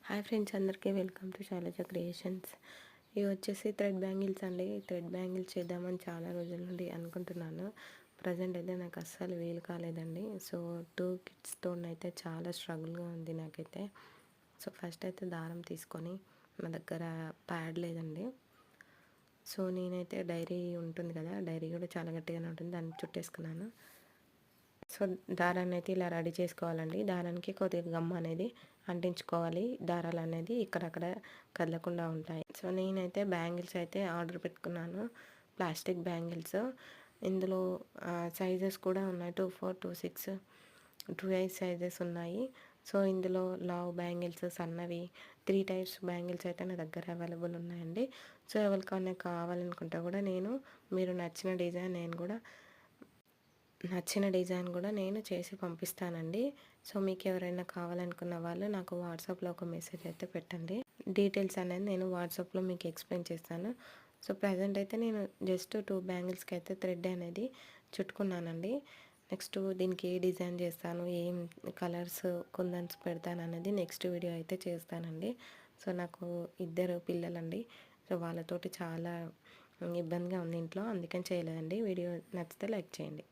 Hi friends, అందరికీ welcome to Shailaja creations. ఇవి వచ్చేసి థ్రెడ్ బ్యాంగిల్స్ అండి. థ్రెడ్ బ్యాంగిల్స్ చేద్దామని చాలా రోజుల నుండి అనుకుంటున్నాను. ప్రజెంట్ అయితే నాకు అస్సలు వీలు కాలేదండి. సో 2 కిడ్స్తో అయితే చాలా స్ట్రగుల్గా ఉంది నాకైతే. సో ఫస్ట్ అయితే దారం తీసుకొని, నా దగ్గర ప్యాడ్ లేదండి. సో నేనైతే డైరీ ఉంటుంది కదా, డైరీ కూడా చాలా గట్టిగానే ఉంటుంది, దాన్ని చుట్టేసుకున్నాను. సో దారాన్ని అయితే ఇలా రెడీ చేసుకోవాలండి. దారానికి కొద్దిగా గమ్ అనేది అంటించుకోవాలి. దారాలు అనేది ఇక్కడక్కడ కదలకుండా ఉంటాయి. సో నేనైతే బ్యాంగిల్స్ అయితే ఆర్డర్ పెట్టుకున్నాను, ప్లాస్టిక్ బ్యాంగిల్స్. ఇందులో సైజెస్ కూడా ఉన్నాయి, 2, 4, 2, 6, 2, 8 సైజెస్ ఉన్నాయి. సో ఇందులో లావ్ బ్యాంగిల్స్, సన్నవి 3 టైప్స్ బ్యాంగిల్స్ అయితే నా దగ్గర అవైలబుల్ ఉన్నాయండి. సో ఎవరికైనా కావాలనుకుంటే కూడా మీరు నచ్చిన డిజైన్ కూడా నేను చేసి పంపిస్తానండి. సో మీకు ఎవరైనా కావాలనుకున్న వాళ్ళు నాకు వాట్సాప్లో ఒక మెసేజ్ అయితే పెట్టండి. డీటెయిల్స్ అనేది నేను వాట్సాప్లో మీకు ఎక్స్ప్లెయిన్ చేస్తాను. సో ప్రజెంట్ అయితే నేను జస్ట్ 2 బ్యాంగిల్స్కి అయితే థ్రెడ్ అనేది చుట్టుకున్నానండి. నెక్స్ట్ దీనికి ఏ డిజైన్ చేస్తాను, ఏం కలర్స్ కుందన్స్ పెడతాను అనేది నెక్స్ట్ వీడియో అయితే చేస్తానండి. సో నాకు 2 పిల్లలండి. సో వాళ్ళతోటి చాలా ఇబ్బందిగా ఉంది ఇంట్లో, అందుకని చేయలేదండి. వీడియో నచ్చితే లైక్ చేయండి.